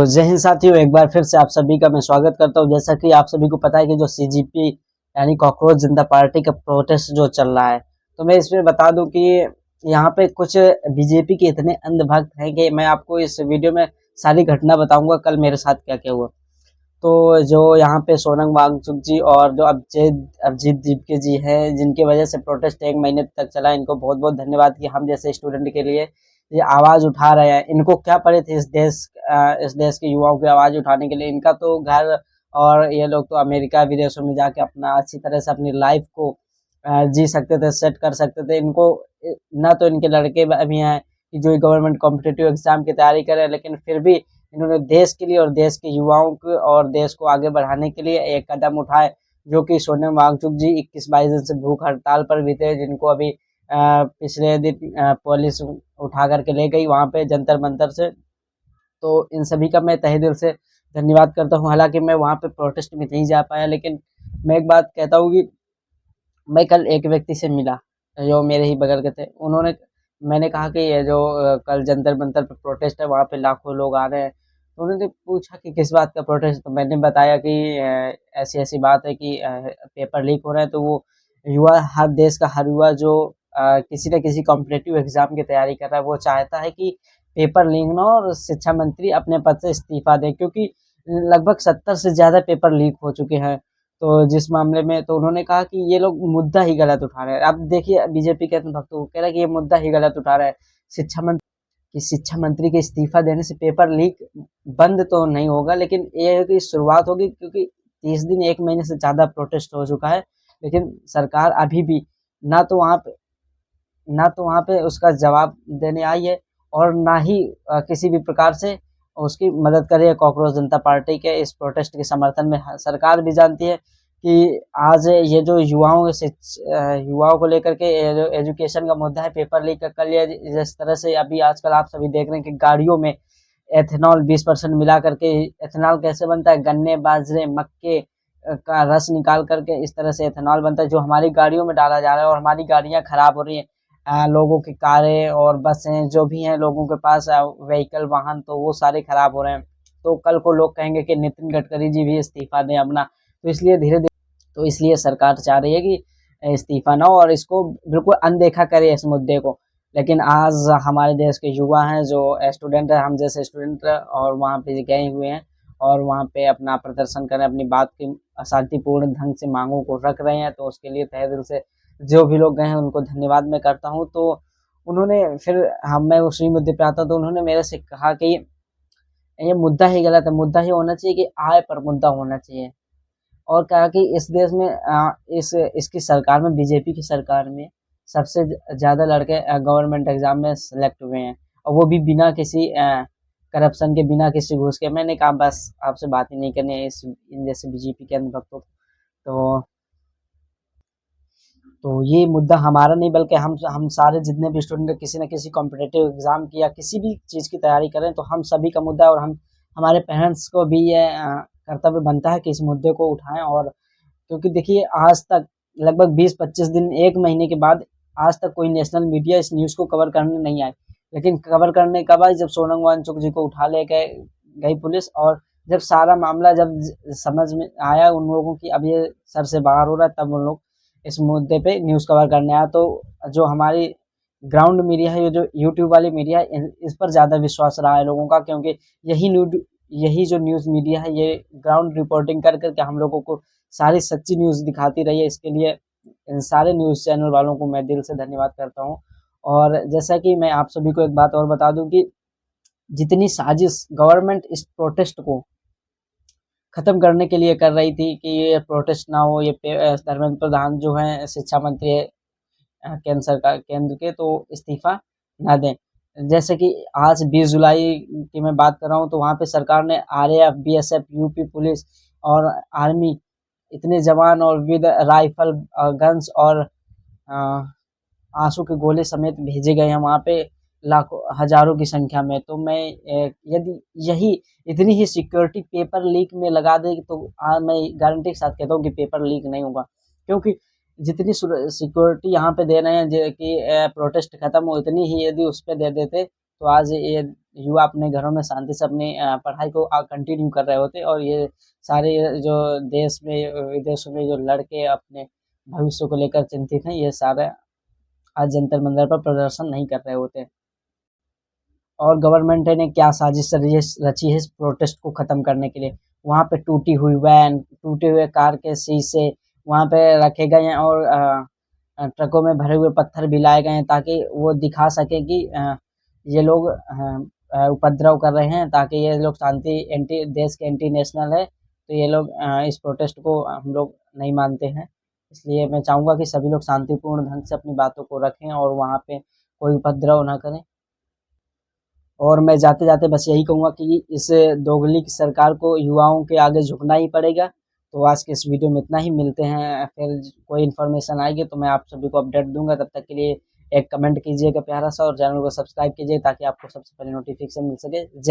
जय हिंद साथियों, एक बार फिर से आप सभी का मैं स्वागत करता हूं। जैसा कि आप सभी को पता है कि जो सीजीपी यानी कॉकरोच जनता पार्टी का प्रोटेस्ट जो चल रहा है, तो मैं इसमें बता दूं कि यहाँ पे कुछ बीजेपी के इतने अंधभक्त हैं कि मैं आपको इस वीडियो में सारी घटना बताऊंगा कल मेरे साथ क्या क्या हुआ। तो जो यहाँ पे सोनम वांगचुक जी और जो अभिजीत दीपके जी हैं, जिनकी वजह से प्रोटेस्ट 1 महीने तक चला, इनको बहुत बहुत धन्यवाद कि हम जैसे स्टूडेंट के लिए ये आवाज़ उठा रहे हैं। इनको क्या पड़े थे इस देश के युवाओं की आवाज़ उठाने के लिए। इनका तो घर और ये लोग तो अमेरिका विदेशों में जाके अपना अच्छी तरह से अपनी लाइफ को जी सकते थे, सेट कर सकते थे। इनको ना तो इनके लड़के अभी हैं कि जो गवर्नमेंट कॉम्पिटिटिव एग्जाम की तैयारी करें, लेकिन फिर भी इन्होंने देश के लिए और देश के युवाओं को और देश को आगे बढ़ाने के लिए एक कदम उठाए, जो कि सोनम वांगचुक जी 21-22 दिन से भूख हड़ताल पर भी थे, जिनको अभी पिछले दिन पुलिस उठा करके ले गई वहाँ पे जंतर मंतर से। तो इन सभी का मैं तहे दिल से धन्यवाद करता हूँ। हालांकि मैं वहाँ पे प्रोटेस्ट में नहीं जा पाया, लेकिन मैं एक बात कहता हूँ कि मैं कल एक व्यक्ति से मिला जो मेरे ही बगल के थे। मैंने कहा कि ये जो कल जंतर मंतर पे प्रोटेस्ट है, वहाँ पे लाखों लोग आ रहे हैं। तो उन्होंने पूछा कि किस बात का प्रोटेस्ट, तो मैंने बताया कि ऐसी ऐसी बात है कि पेपर लीक हो रहा है। तो वो युवा, हर देश का हर युवा जो किसी न किसी कॉम्पिटिटिव एग्जाम की तैयारी कर रहा है, वो चाहता है कि पेपर लीक ना हो और शिक्षा मंत्री अपने पद से इस्तीफा दें, क्योंकि लगभग 70 से ज़्यादा पेपर लीक हो चुके हैं। तो जिस मामले में तो उन्होंने कहा कि ये लोग मुद्दा ही गलत उठा रहे हैं। अब देखिए बीजेपी के भक्तों को कह रहा है कि ये मुद्दा ही गलत उठा रहा है। शिक्षा मंत्री के इस्तीफा देने से पेपर लीक बंद तो नहीं होगा, लेकिन ये है कि शुरुआत होगी, क्योंकि 30 दिन 1 महीने से ज़्यादा प्रोटेस्ट हो चुका है, लेकिन सरकार अभी भी ना तो वहाँ पे ना तो वहाँ पे उसका जवाब देने आई है और ना ही किसी भी प्रकार से उसकी मदद कर रही है कॉकरोच जनता पार्टी के इस प्रोटेस्ट के समर्थन में। सरकार भी जानती है कि आज ये जो युवाओं को लेकर के ये जो एजुकेशन का मुद्दा है, पेपर लीक का, कल ये जिस तरह से अभी आजकल आप सभी देख रहे हैं कि गाड़ियों में एथेनॉल 20% मिला करके, एथेनॉल कैसे बनता है, गन्ने, बाजरे, मक्के का रस निकाल करके इस तरह से एथेनॉल बनता है, जो हमारी गाड़ियों में डाला जा रहा है और हमारी गाड़ियां खराब हो रही हैं। लोगों की कारें और बसें जो भी हैं, लोगों के पास व्हीकल वाहन, तो वो सारे खराब हो रहे हैं। तो कल को लोग कहेंगे कि नितिन गडकरी जी भी इस्तीफा दें अपना। तो इसलिए सरकार चाह रही है कि इस्तीफा ना हो और इसको बिल्कुल अनदेखा करे इस मुद्दे को। लेकिन आज हमारे देश के युवा हैं, जो स्टूडेंट है, हम जैसे स्टूडेंट, और वहाँ पे गए हुए हैं और वहाँ पे अपना प्रदर्शन करें, अपनी बात की शांतिपूर्ण ढंग से मांगों को रख रहे हैं। तो उसके लिए तहे दिल से जो भी लोग गए हैं उनको धन्यवाद मैं करता हूँ। तो उन्होंने फिर मैं उसी मुद्दे पे आता, तो उन्होंने मेरे से कहा कि ये मुद्दा ही गलत है, मुद्दा ही होना चाहिए कि आय पर मुद्दा होना चाहिए। और कहा कि इस देश में इसकी सरकार में, बीजेपी की सरकार में सबसे ज़्यादा लड़के गवर्नमेंट एग्जाम में सेलेक्ट हुए हैं, और वो भी बिना किसी करप्शन के, बिना किसी घूस के। मैंने कहा बस आपसे बात ही नहीं करनी है इन जैसे बीजेपी के अंधभक्तों को। तो ये मुद्दा हमारा नहीं, बल्कि हम सारे जितने भी स्टूडेंट किसी न किसी कॉम्पिटिटिव एग्जाम की या किसी भी चीज़ की तैयारी करें, तो हम सभी का मुद्दा है। और हमारे पेरेंट्स को भी ये कर्तव्य बनता है कि इस मुद्दे को उठाएं। और क्योंकि देखिए आज तक लगभग 20-25 दिन, 1 महीने के बाद आज तक कोई नेशनल मीडिया इस न्यूज़ को कवर करने नहीं आई। लेकिन कवर करने कब आई, जब सोनम वांगचुक जी को उठा ले गई पुलिस, और जब सारा मामला जब समझ में आया उन लोगों की अब ये सर से बाहर हो रहा है, तब उन लोग इस मुद्दे पे न्यूज़ कवर करने आया। तो जो हमारी ग्राउंड मीडिया है, ये जो यूट्यूब वाली मीडिया है, इस पर ज़्यादा विश्वास रहा है लोगों का, क्योंकि यही जो न्यूज़ मीडिया है, ये ग्राउंड रिपोर्टिंग कर करके हम लोगों को सारी सच्ची न्यूज़ दिखाती रही है। इसके लिए इन सारे न्यूज़ चैनल वालों को मैं दिल से धन्यवाद करता हूँ। और जैसा कि मैं आप सभी को एक बात और बता दूं कि जितनी साजिश गवर्नमेंट इस प्रोटेस्ट को खत्म करने के लिए कर रही थी कि ये प्रोटेस्ट ना हो, ये धर्मेंद्र प्रधान जो हैं शिक्षा मंत्री है केंद्र के, तो इस्तीफा ना दें। जैसे कि आज 20 जुलाई की मैं बात कर रहा हूँ, तो वहाँ पे सरकार ने आरएएफ, बीएसएफ, यूपी पुलिस और आर्मी, इतने जवान और विद राइफल, गन्स और आंसू के गोले समेत भेजे गए हैं वहाँ पे, लाखों हजारों की संख्या में। तो मैं यदि यही इतनी ही सिक्योरिटी पेपर लीक में लगा दे, तो मैं गारंटी के साथ कहता हूँ कि पेपर लीक नहीं होगा। क्योंकि जितनी सिक्योरिटी यहाँ पे दे रहे हैं कि प्रोटेस्ट खत्म हो, इतनी ही यदि उस पर दे देते तो आज ये युवा अपने घरों में शांति से अपनी पढ़ाई को कंटिन्यू कर रहे होते, और ये सारे जो देश में विदेशों में जो लड़के अपने भविष्य को लेकर चिंतित हैं, ये सारे आज जंतर मंतर पर प्रदर्शन नहीं कर रहे होते। और गवर्नमेंट ने क्या साजिश रची है इस प्रोटेस्ट को ख़त्म करने के लिए। वहाँ पे टूटी हुई वैन, टूटे हुए कार के शीशे वहाँ पे रखे गए हैं, और ट्रकों में भरे हुए पत्थर भी लाए गए हैं, ताकि वो दिखा सके कि ये लोग उपद्रव कर रहे हैं, ताकि ये लोग शांति एंटी देश के एंटी नेशनल है, तो ये लोग इस प्रोटेस्ट को हम लोग नहीं मानते हैं। इसलिए मैं चाहूँगा कि सभी लोग शांतिपूर्ण ढंग से अपनी बातों को रखें और वहाँ पे कोई उपद्रव ना करें। और मैं जाते-जाते बस यही कहूँगा कि इस दोगली की सरकार को युवाओं के आगे झुकना ही पड़ेगा। तो आज के इस वीडियो में इतना ही, मिलते हैं फिर कोई इन्फॉर्मेशन आएगी तो मैं आप सभी को अपडेट दूँगा। तब तक के लिए एक कमेंट कीजिएगा प्यारा सा, और चैनल को सब्सक्राइब कीजिए ताकि आपको सबसे पहले नोटिफिकेशन मिल सके। जय